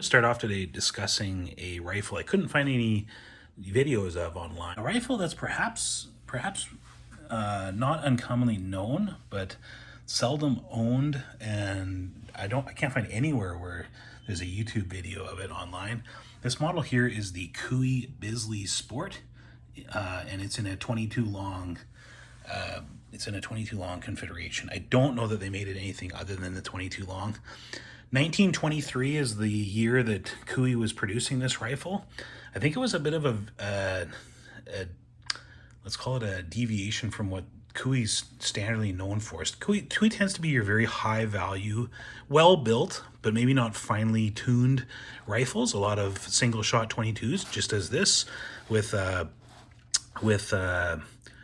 Start off today discussing a rifle I couldn't find any videos of online. A rifle that's perhaps not uncommonly known, but seldom owned, and I can't find anywhere where there's a YouTube video of it online. This model here is the Cooey Bisley Sport, and it's in a 22 long. It's in a 22 long configuration. I don't know that they made it anything other than the 22 long. 1923 is the year that Cooey was producing this rifle. I think it was a bit of a let's call it a deviation from what Cooey's standardly known for. Cooey tends to be your very high value, well built, but maybe not finely tuned rifles. A lot of single shot 22s, just as this, with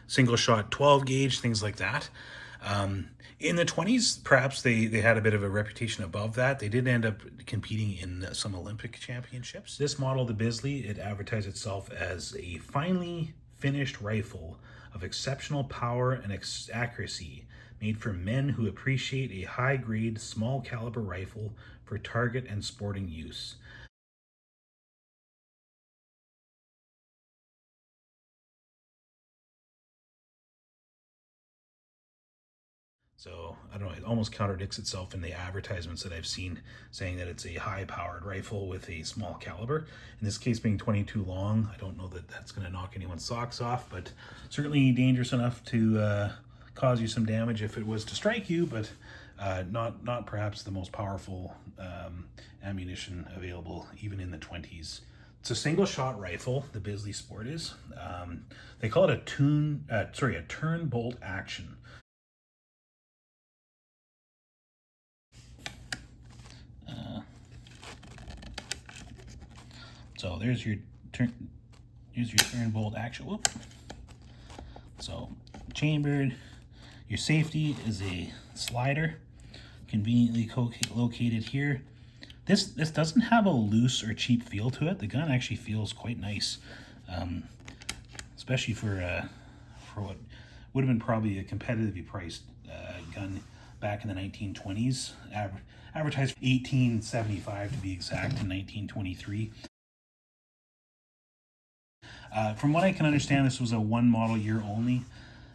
single shot 12 gauge, things like that. In the 20s, perhaps they had a bit of a reputation above that. They did end up competing in some Olympic championships. This model, the Bisley, it advertised itself as a finely finished rifle of exceptional power and accuracy, made for men who appreciate a high-grade, small-caliber rifle for target and sporting use. So I don't know, it almost contradicts itself in the advertisements that I've seen saying that it's a high powered rifle with a small caliber. In this case being 22 long, I don't know that that's going to knock anyone's socks off, but certainly dangerous enough to cause you some damage if it was to strike you, but not perhaps the most powerful ammunition available even in the 20s. It's a single shot rifle, the Bisley Sport is. They call it a turn bolt action. So here's your turn bolt action. Whoop. So chambered. Your safety is a slider, conveniently located here. This doesn't have a loose or cheap feel to it. The gun actually feels quite nice, especially for what would have been probably a competitively priced gun back in the 1920s. Advertised for $18.75 to be exact in 1923. From what I can understand, this was a one model year only,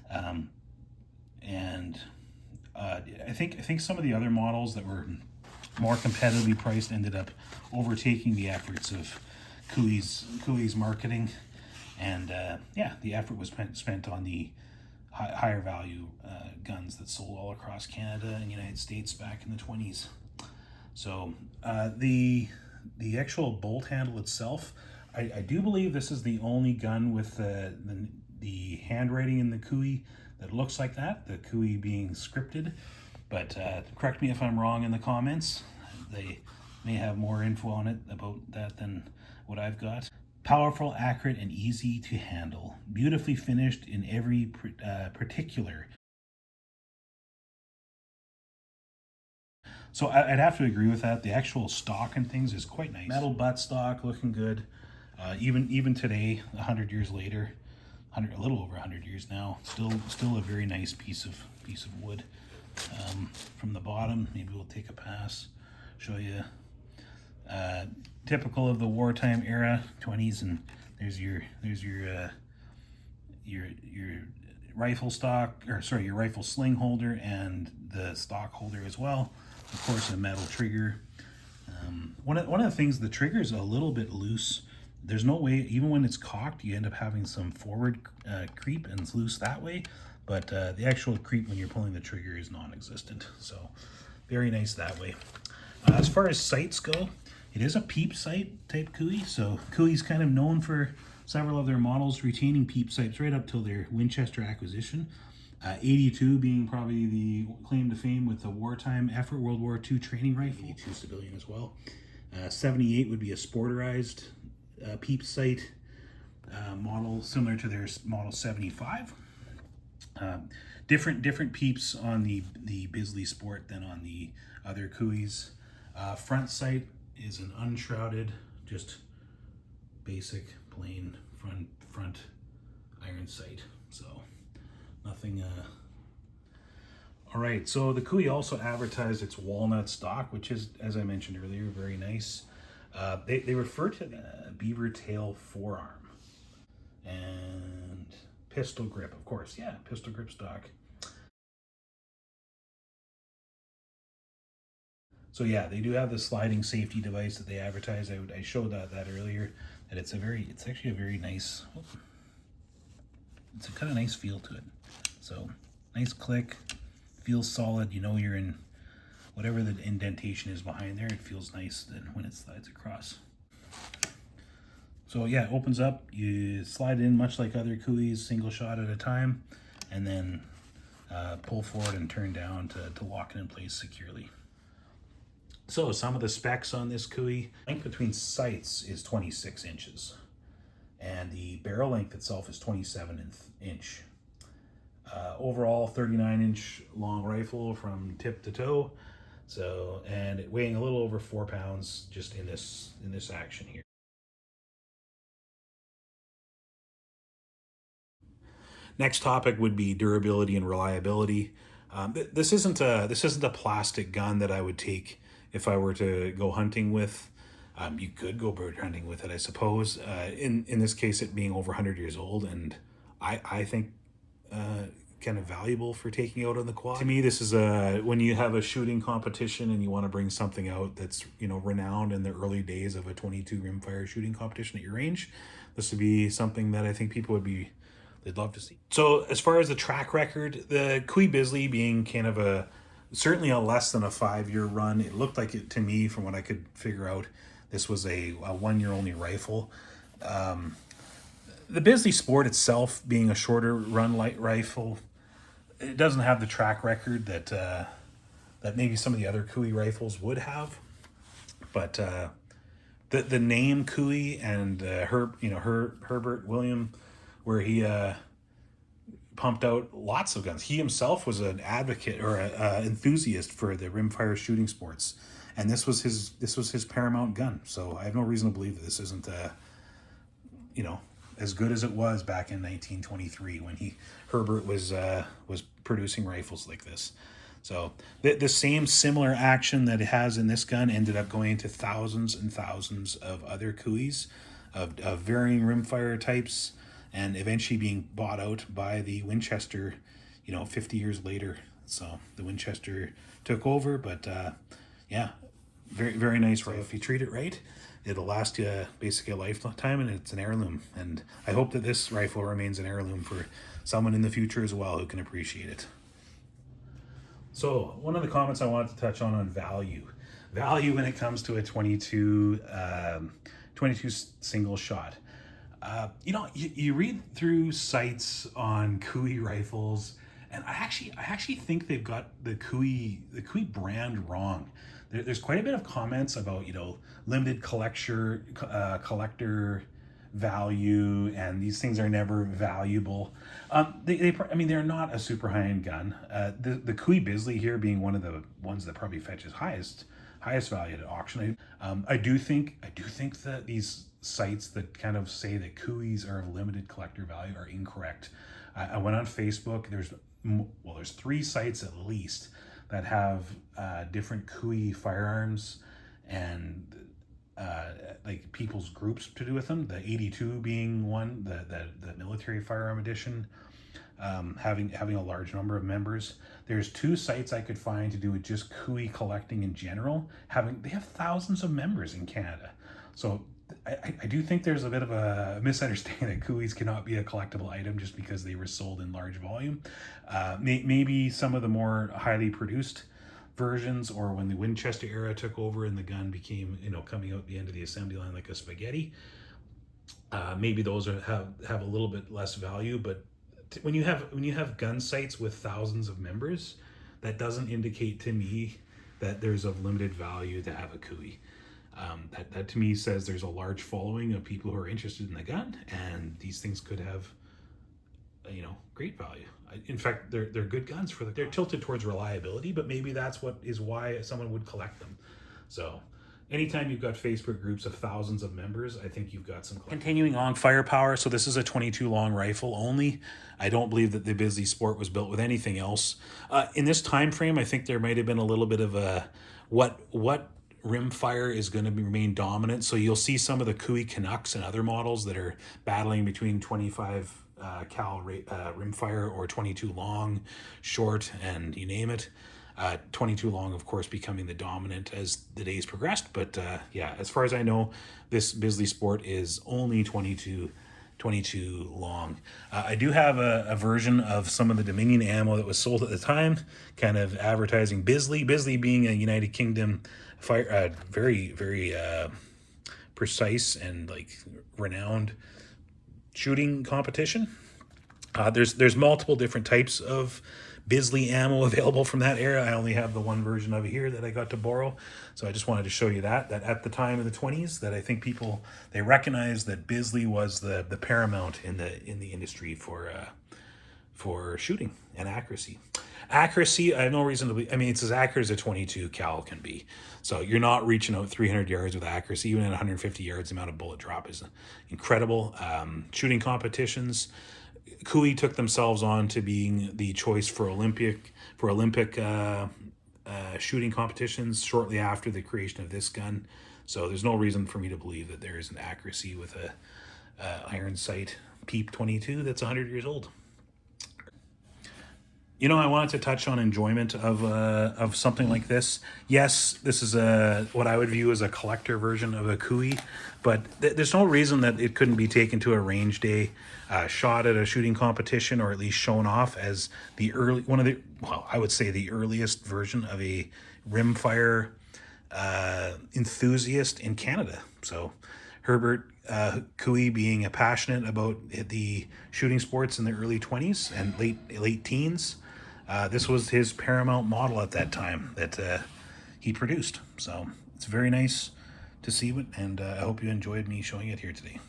and I think some of the other models that were more competitively priced ended up overtaking the efforts of Cooey's marketing, and yeah, the effort was spent on the higher value guns that sold all across Canada and the United States back in the 20s. So the actual bolt handle itself, I do believe this is the only gun with the handwriting in the Cooey that looks like that, the Cooey being scripted. But correct me if I'm wrong in the comments. They may have more info on it about that than what I've got. Powerful, accurate, and easy to handle. Beautifully finished in every particular. So I'd have to agree with that. The actual stock and things is quite nice. Metal butt stock, looking good. Even today, 100 years later, a little over 100 years now, still a very nice piece of wood. From the bottom, maybe we'll take a pass, show you. Typical of the wartime era, 20s, and there's your rifle stock, or sorry, your rifle sling holder and the stock holder as well. Of course, a metal trigger. One of the things, the trigger is a little bit loose. There's no way, even when it's cocked, you end up having some forward creep, and it's loose that way. But the actual creep when you're pulling the trigger is non-existent. So very nice that way. As far as sights go, it is a peep sight type Cooey. So Cooey's kind of known for several of their models retaining peep sights right up till their Winchester acquisition. 82 being probably the claim to fame with the wartime effort, World War II training rifle. 82 civilian as well. 78 would be a sporterized peep sight model similar to their model 75. Different peeps on the Bisley Sport than on the other Cooeys. Front sight is an unshrouded, just basic plain front iron sight. So nothing. All right, so the Cooey also advertised its walnut stock, which is, as I mentioned earlier, very nice. They refer to the beaver tail forearm and pistol grip, of course. Yeah, pistol grip stock. So yeah, they do have the sliding safety device that they advertise. I showed that earlier. That it's actually a very nice. It's a kind of nice feel to it. So nice click, feels solid. You know you're in whatever the indentation is behind there. It feels nice then when it slides across. So yeah, it opens up. You slide in much like other Cooeys, single shot at a time, and then pull forward and turn down to lock it in place securely. So some of the specs on this Cooey, length between sights is 26 inches. And the barrel length itself is 27 inch. Overall 39-inch long rifle from tip to toe. So, and it weighing a little over 4 pounds just in this action here. Next topic would be durability and reliability. This isn't a plastic gun that I would take if I were to go hunting with. You could go bird hunting with it, I suppose. In this case, it being over 100 years old, and I think kind of valuable for taking out on the quad. To me, this is when you have a shooting competition and you want to bring something out that's renowned in the early days of a 22 rimfire shooting competition at your range. This would be something that I think people they'd love to see. So as far as the track record, the Cooey Bisley being kind of certainly a less than a 5-year run. It looked like it to me from what I could figure out. This was a 1-year only rifle. The Bisley Sport itself being a shorter run light rifle, it doesn't have the track record that maybe some of the other Cooey rifles would have. But the name Cooey and Herbert William, where he pumped out lots of guns. He himself was an advocate or an enthusiast for the rimfire shooting sports, and this was his paramount gun. So I have no reason to believe that this isn't as good as it was back in 1923 when Herbert was producing rifles like this. So the same similar action that it has in this gun ended up going into thousands and thousands of other Cooeys of varying rimfire types, and eventually being bought out by the Winchester, 50 years later. So the Winchester took over, but yeah, very, very nice rifle. If you treat it right, it'll last you basically a lifetime, and it's an heirloom. And I hope that this rifle remains an heirloom for someone in the future as well who can appreciate it. So one of the comments I wanted to touch on value when it comes to a 22 single shot. You read through sites on Cooey rifles, and I actually think they've got the Cooey brand wrong. There's quite a bit of comments about limited collector value, and these things are never valuable. They're not a super high end gun. The Cooey Bisley here being one of the ones that probably fetches highest value at auction. I do think that these sites that kind of say that Cooeys are of limited collector value are incorrect. I went on Facebook. There's 3 sites at least that have different Cooey firearms and like people's groups to do with them. The 82 being one, the military firearm edition, having a large number of members. There's 2 sites I could find to do with just Cooey collecting in general. They have thousands of members in Canada. So I do think there's a bit of a misunderstanding that Cooeys cannot be a collectible item just because they were sold in large volume. Maybe some of the more highly produced versions, or when the Winchester era took over and the gun became, coming out the end of the assembly line like a spaghetti, maybe those have a little bit less value. But when you have gun sites with thousands of members, that doesn't indicate to me that there's of limited value to have a Cooey. That to me says there's a large following of people who are interested in the gun, and these things could have great value. In fact, they're good guns they're tilted towards reliability, but maybe that's why someone would collect them. So anytime you've got Facebook groups of thousands of members, I think you've got some continuing on firepower. So this is a 22 long rifle only. I don't believe that the Bisley Sport was built with anything else in this time frame. I think there might have been a little bit of a what Rimfire is going to remain dominant. So you'll see some of the Cooey Canucks and other models that are battling between 25 cal Rimfire or 22 long, short, and you name it. 22 long, of course, becoming the dominant as the days progressed. But yeah, as far as I know, this Bisley Sport is only 22 long. I do have a version of some of the Dominion ammo that was sold at the time, kind of advertising Bisley. Bisley being a United Kingdom fire, very precise and like renowned shooting competition. There's multiple different types of Bisley ammo available from that era. I only have the one version of it here that I got to borrow, so I just wanted to show you that at the time of the 20s, that I think people, they recognized that Bisley was the paramount in the industry for shooting and accuracy. Accuracy, I have no reason to believe. I mean, it's as accurate as a 22 cal can be. So you're not reaching out 300 yards with accuracy. Even at 150 yards, the amount of bullet drop is incredible. Shooting competitions, Cooey took themselves on to being the choice for Olympic shooting competitions shortly after the creation of this gun. So there's no reason for me to believe that there is an accuracy with a iron sight Peep 22 that's 100 years old. You know, I wanted to touch on enjoyment of something like this. Yes, this is what I would view as a collector version of a Cooey, but there's no reason that it couldn't be taken to a range day, shot at a shooting competition, or at least shown off as I would say the earliest version of a rimfire enthusiast in Canada. So Herbert Cooey, being passionate about the shooting sports in the early 20s and late teens, this was his paramount model at that time that he produced. So it's very nice to see it, and I hope you enjoyed me showing it here today.